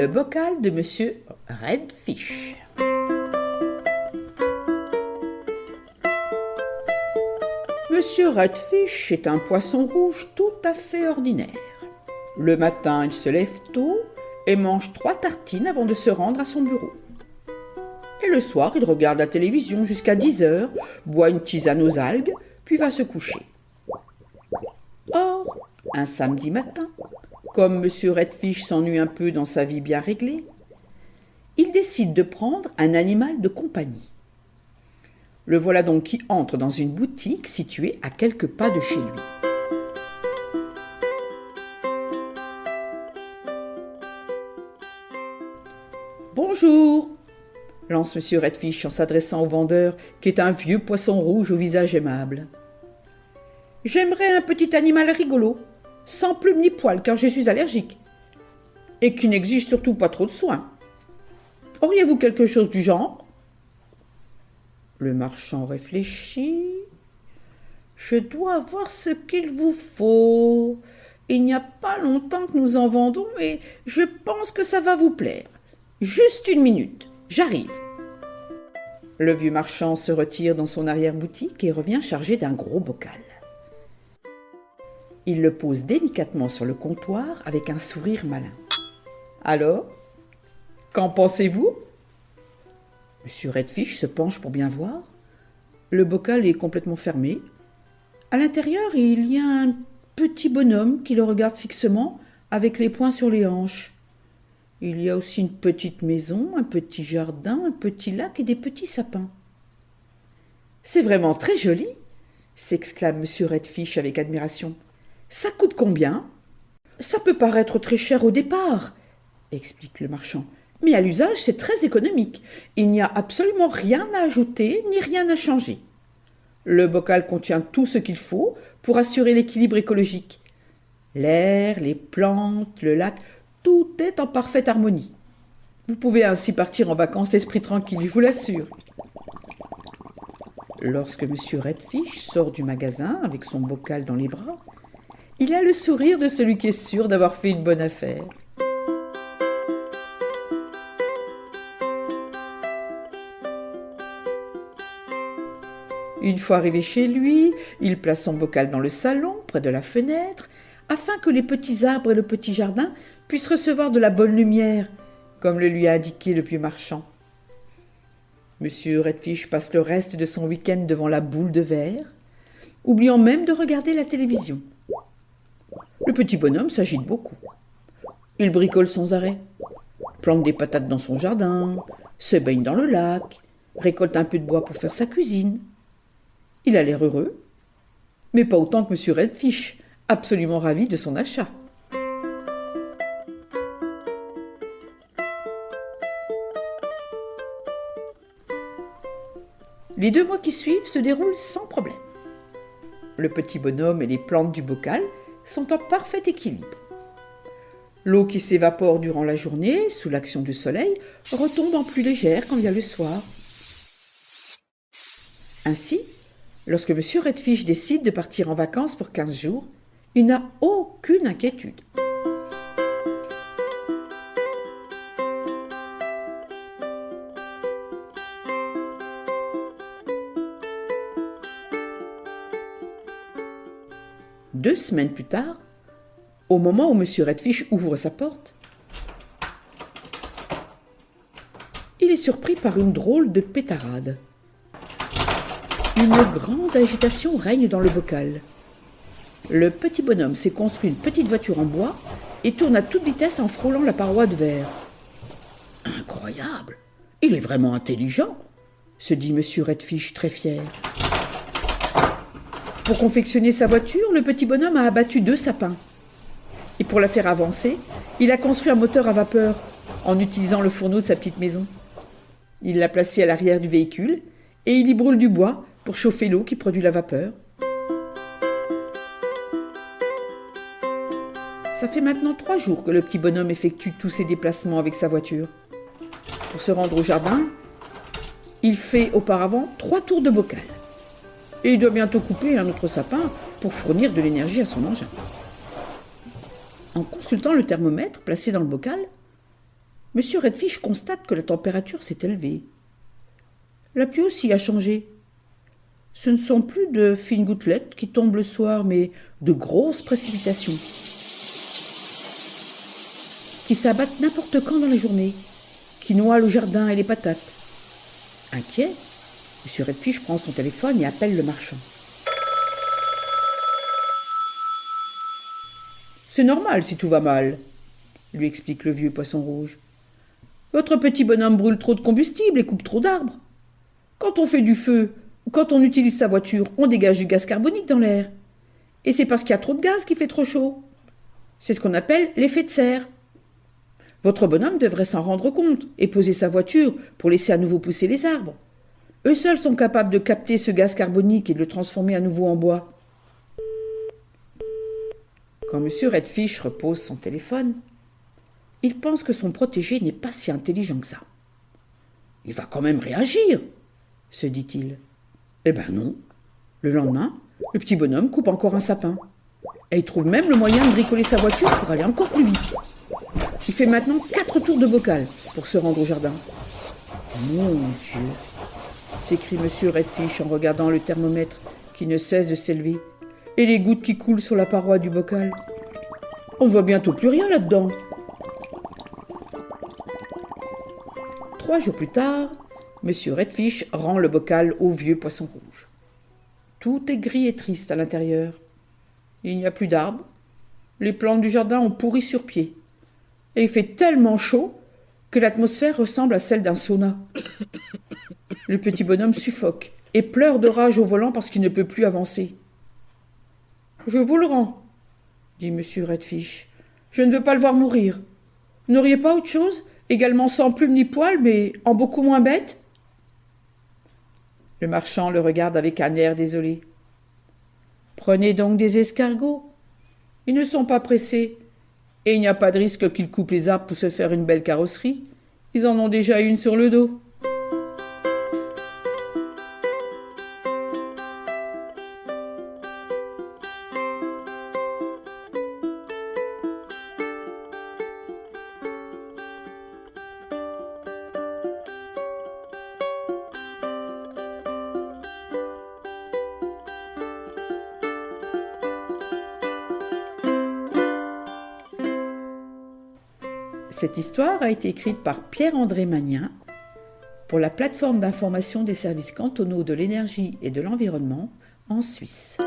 Le bocal de Monsieur Redfish. Monsieur Redfish est un poisson rouge tout à fait ordinaire. Le matin, il se lève tôt et mange 3 tartines avant de se rendre à son bureau. Et le soir, il regarde la télévision jusqu'à 10h, boit une tisane aux algues, puis va se coucher. Or, un samedi matin, comme Monsieur Redfish s'ennuie un peu dans sa vie bien réglée, il décide de prendre un animal de compagnie. Le voilà donc qui entre dans une boutique située à quelques pas de chez lui. « Bonjour !» lance Monsieur Redfish en s'adressant au vendeur, qui est un vieux poisson rouge au visage aimable. « J'aimerais un petit animal rigolo, sans plumes ni poils, car je suis allergique, et qui n'exige surtout pas trop de soins. Auriez-vous quelque chose du genre ?» Le marchand réfléchit. « Je dois avoir ce qu'il vous faut. Il n'y a pas longtemps que nous en vendons, et je pense que ça va vous plaire. Juste une minute, j'arrive. » Le vieux marchand se retire dans son arrière-boutique et revient chargé d'un gros bocal. Il le pose délicatement sur le comptoir avec un sourire malin. « Alors, qu'en pensez-vous » Monsieur Redfish se penche pour bien voir. Le bocal est complètement fermé. À l'intérieur, il y a un petit bonhomme qui le regarde fixement avec les poings sur les hanches. Il y a aussi une petite maison, un petit jardin, un petit lac et des petits sapins. « C'est vraiment très joli !» s'exclame Monsieur Redfish avec admiration. « Ça coûte combien ?»« Ça peut paraître très cher au départ, » explique le marchand. « Mais à l'usage, c'est très économique. Il n'y a absolument rien à ajouter ni rien à changer. Le bocal contient tout ce qu'il faut pour assurer l'équilibre écologique. L'air, les plantes, le lac, tout est en parfaite harmonie. Vous pouvez ainsi partir en vacances l'esprit tranquille, je vous l'assure. » Lorsque Monsieur Redfish sort du magasin avec son bocal dans les bras, il a le sourire de celui qui est sûr d'avoir fait une bonne affaire. Une fois arrivé chez lui, il place son bocal dans le salon, près de la fenêtre, afin que les petits arbres et le petit jardin puissent recevoir de la bonne lumière, comme le lui a indiqué le vieux marchand. Monsieur Redfish passe le reste de son week-end devant la boule de verre, oubliant même de regarder la télévision. Le petit bonhomme s'agite beaucoup. Il bricole sans arrêt, plante des patates dans son jardin, se baigne dans le lac, récolte un peu de bois pour faire sa cuisine. Il a l'air heureux, mais pas autant que Monsieur Redfish, absolument ravi de son achat. Les 2 mois qui suivent se déroulent sans problème. Le petit bonhomme et les plantes du bocal sont en parfait équilibre. L'eau qui s'évapore durant la journée, sous l'action du soleil, retombe en plus légère quand il y a le soir. Ainsi, lorsque Monsieur Redfish décide de partir en vacances pour 15 jours, il n'a aucune inquiétude. Deux semaines plus tard, au moment où Monsieur Redfish ouvre sa porte, il est surpris par une drôle de pétarade. Une grande agitation règne dans le bocal. Le petit bonhomme s'est construit une petite voiture en bois et tourne à toute vitesse en frôlant la paroi de verre. « Incroyable! Il est vraiment intelligent !» se dit Monsieur Redfish très fier. Pour confectionner sa voiture, le petit bonhomme a abattu 2 sapins. Et pour la faire avancer, il a construit un moteur à vapeur en utilisant le fourneau de sa petite maison. Il l'a placé à l'arrière du véhicule et il y brûle du bois pour chauffer l'eau qui produit la vapeur. Ça fait maintenant 3 jours que le petit bonhomme effectue tous ses déplacements avec sa voiture. Pour se rendre au jardin, il fait auparavant 3 tours de bocal. Et il doit bientôt couper un autre sapin pour fournir de l'énergie à son engin. En consultant le thermomètre placé dans le bocal, Monsieur Redfish constate que la température s'est élevée. La pluie aussi a changé. Ce ne sont plus de fines gouttelettes qui tombent le soir, mais de grosses précipitations qui s'abattent n'importe quand dans la journée, qui noient le jardin et les patates. Inquiet, M. Redfish prend son téléphone et appelle le marchand. C'est normal si tout va mal, lui explique le vieux poisson rouge. Votre petit bonhomme brûle trop de combustible et coupe trop d'arbres. Quand on fait du feu ou quand on utilise sa voiture, on dégage du gaz carbonique dans l'air. Et c'est parce qu'il y a trop de gaz qu'il fait trop chaud. C'est ce qu'on appelle l'effet de serre. Votre bonhomme devrait s'en rendre compte et poser sa voiture pour laisser à nouveau pousser les arbres. Eux seuls sont capables de capter ce gaz carbonique et de le transformer à nouveau en bois. Quand M. Redfish repose son téléphone, il pense que son protégé n'est pas si intelligent que ça. Il va quand même réagir, se dit-il. Eh ben non. Le lendemain, le petit bonhomme coupe encore un sapin. Et il trouve même le moyen de bricoler sa voiture pour aller encore plus vite. Il fait maintenant 4 tours de bocal pour se rendre au jardin. Mon Dieu, s'écrie M. Redfish en regardant le thermomètre qui ne cesse de s'élever et les gouttes qui coulent sur la paroi du bocal. On ne voit bientôt plus rien là-dedans. 3 jours plus tard, M. Redfish rend le bocal au vieux poisson rouge. Tout est gris et triste à l'intérieur. Il n'y a plus d'arbres. Les plantes du jardin ont pourri sur pied. Et il fait tellement chaud que l'atmosphère ressemble à celle d'un sauna. Le petit bonhomme suffoque et pleure de rage au volant parce qu'il ne peut plus avancer. « Je vous le rends, » dit M. Redfish. « Je ne veux pas le voir mourir. Vous n'auriez pas autre chose, également sans plume ni poil, mais en beaucoup moins bête ?» Le marchand le regarde avec un air désolé. « Prenez donc des escargots. Ils ne sont pas pressés. Et il n'y a pas de risque qu'ils coupent les arbres pour se faire une belle carrosserie. Ils en ont déjà une sur le dos. » Cette histoire a été écrite par Pierre-André Magnin pour la plateforme d'information des services cantonaux de l'énergie et de l'environnement en Suisse.